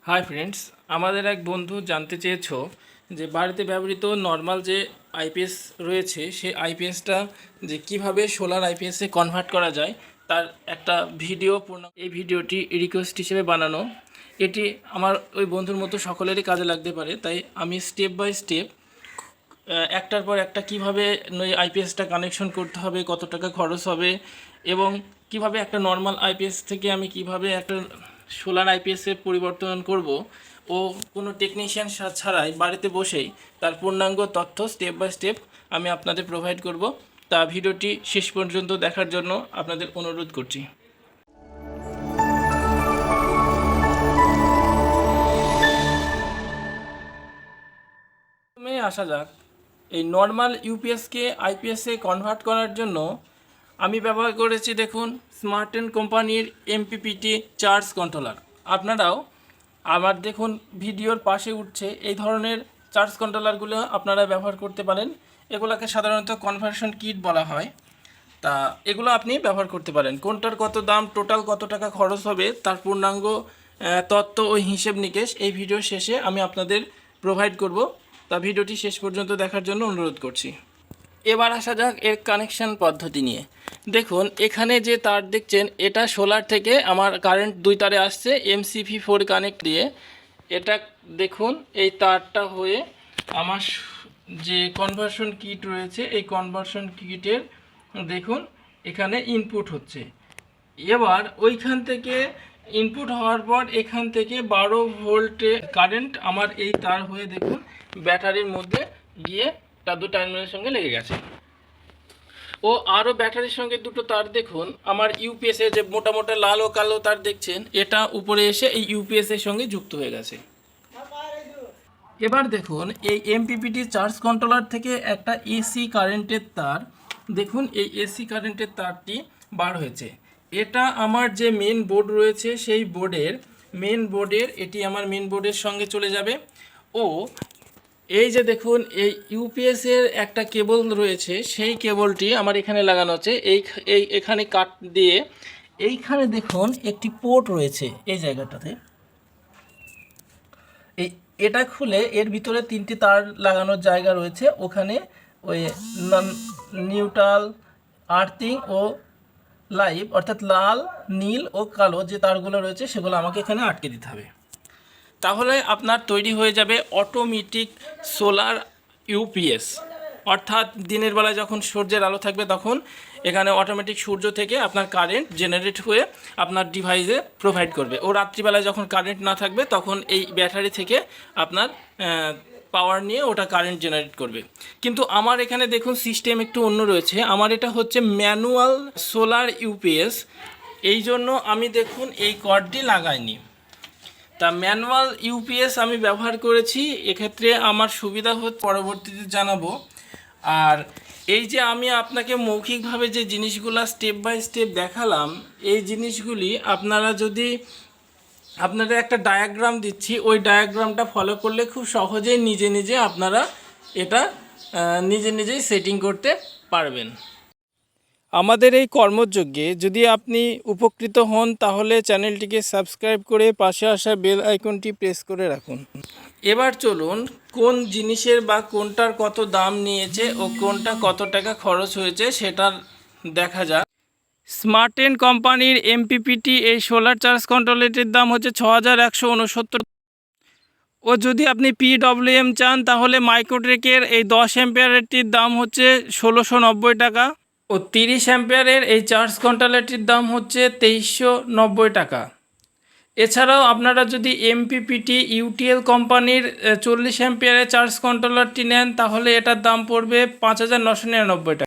Hi friends, আমাদের এক বন্ধু জানতে চেয়েছো যে বাড়িতে ব্যবহৃত নর্মাল যে আইপিএস রয়েছে সেই আইপিএসটা যে কিভাবে সোলার আইপিএসে কনভার্ট করা যায় তার একটা ভিডিও এই ভিডিওটি রিকোয়েস্ট হিসেবে বানানো। এটি আমার ওই বন্ধুর মতো সকলেরই কাজে লাগতে পারে, তাই আমি স্টেপ বাই স্টেপ একটার পর একটা কিভাবে আইপিএসটা কানেকশন করতে হবে, কত টাকা খরচ হবে এবং কিভাবে একটা নর্মাল আইপিএস থেকে আমি কিভাবে একটা সোলার আইপিএসে পরিবর্তন করব ও কোনো টেকনিশিয়ান ছাড়াই বাড়িতে বসেই তার পূর্ণাঙ্গ তথ্য স্টেপ বাই স্টেপ আমি আপনাদের প্রোভাইড করব। তা ভিডিওটি শেষ পর্যন্ত দেখার জন্য আপনাদের অনুরোধ করছি। আসা যাক, এই নর্মাল ইউপিএসকে আইপিএসে কনভার্ট করার জন্য আমি ব্যবহার করেছি দেখুন স্মার্ট কোম্পানির এমপিপিটি চার্জ কন্ট্রোলার। আপনারাও আমার দেখুন ভিডিওর পাশে উঠছে এই ধরনের চার্জ কন্ট্রোলারগুলো আপনারা ব্যবহার করতে পারেন। এগুলোকে সাধারণত কনভার্সন কিট বলা হয়। তা এগুলো আপনি ব্যবহার করতে পারেন। কোনটার কত দাম, টোটাল কত টাকা খরচ হবে তার পূর্ণাঙ্গ তথ্য ও হিসেব নিকেশ এই ভিডিওর শেষে আমি আপনাদের প্রোভাইড করব। তা ভিডিওটি শেষ পর্যন্ত দেখার জন্য অনুরোধ করছি। এবার আসা যাক এর কানেকশান পদ্ধতি নিয়ে। দেখুন এখানে যে তার দেখছেন এটা সোলার থেকে আমার কারেন্ট দুই তারে আসছে MC4 কানেক্ট দিয়ে। এটা দেখুন এই তারটা হয়ে আমার যে কনভার্সন কিট রয়েছে এই কনভার্সন কিটের দেখুন এখানে ইনপুট হচ্ছে। এবার ওইখান থেকে ইনপুট হওয়ার পর এখান থেকে 12 ভোল্টে কারেন্ট আমার এই তার হয়ে দেখুন ব্যাটারির মধ্যে গিয়ে তার দু টার্মিনালের সঙ্গে লেগে গেছে। ও আরও ব্যাটারির সঙ্গে দুটো তার দেখুন আমার ইউপিএসের যে মোটা মোটা লাল ও কালো তার দেখছেন এটা উপরে এসে এই ইউপিএসের সঙ্গে যুক্ত হয়ে গেছে। এবার দেখুন এই এমপিপিটি চার্জ কন্ট্রোলার থেকে একটা এসি কারেন্টের তার দেখুন এই এসি কারেন্টের তারটি বার হয়েছে। এটা আমার যে মেন বোর্ড রয়েছে সেই বোর্ডের এটি আমার মেন বোর্ডের সঙ্গে চলে যাবে। ও এই যে দেখুন এই ইউপিএসের একটা কেবল রয়েছে সেই কেবলটি আমার এখানে লাগানো আছে। এখানে কাট দিয়ে এইখানে দেখুন একটি পোর্ট রয়েছে এই জায়গাটাতে। এটা খুলে এর ভিতরে তিনটি তার লাগানোর জায়গা রয়েছে। ওখানে ওই নিউট্রাল, আর্থিং ও লাইভ অর্থাৎ লাল, নীল ও কালো যে তারগুলো রয়েছে সেগুলো আমাকে এখানে আটকে দিতে হবে। তাহলে আপনার তৈরি হয়ে যাবে অটোমেটিক সোলার ইউপিএস। অর্থাৎ দিনের বেলায় যখন সূর্যের আলো থাকবে তখন এখানে অটোমেটিক সূর্য থেকে আপনার কারেন্ট জেনারেট হয়ে আপনার ডিভাইসে প্রোভাইড করবে। ও রাত্রিবেলায় যখন কারেন্ট না থাকবে তখন এই ব্যাটারি থেকে আপনার পাওয়ার নিয়ে ওটা কারেন্ট জেনারেট করবে। কিন্তু আমার এখানে দেখুন সিস্টেম একটু অন্য রয়েছে। আমার এটা হচ্ছে ম্যানুয়াল সোলার ইউপিএস, এই জন্য আমি দেখুন এই কর্ডটি লাগাইনি। তা ম্যানুয়াল ইউপিএস আমি ব্যবহার করেছি, এক্ষেত্রে আমার সুবিধা হচ্ছে পরবর্তীতে জানাবো। আর এই যে আমি আপনাকে মৌখিকভাবে যে জিনিসগুলো স্টেপ বাই স্টেপ দেখালাম এই জিনিসগুলি আপনারা যদি আপনাদের একটা ডায়াগ্রাম দিচ্ছি ওই ডায়াগ্রামটা ফলো করলে খুব সহজেই নিজে আপনারা এটা নিজেই সেটিং করতে পারবেন। আমাদের এই কর্মযজ্ঞে যদি আপনি উপকৃত হন তাহলে চ্যানেলটিকে সাবস্ক্রাইব করে পাশে আসা বেল আইকনটি প্রেস করে রাখুন। এবার চলুন কোন জিনিসের বা কোনটার কত দাম নিয়েছে ও কোনটা কত টাকা খরচ হয়েছে সেটা দেখা যাক। স্মার্ট কোম্পানির এমপিপিটি এই সোলার চার্জ কন্ট্রোলারটির দাম হচ্ছে 6169। ও যদি আপনি PWM চান তাহলে মাইক্রোটেকের এই 10 অ্যাম্পিয়ারেরটির দাম হচ্ছে 1690 টাকা ও 30 অ্যাম্পিয়ারের এই চার্জ কন্ট্রোলারটির দাম হচ্ছে 2390 টাকা। এছাড়াও আপনারা যদি এমপিপিটি ইউটিএল কোম্পানির 40 অ্যাম্পিয়ারের চার্জ কন্ট্রোলারটি নেন তাহলে এটার দাম পড়বে 5999 টাকা।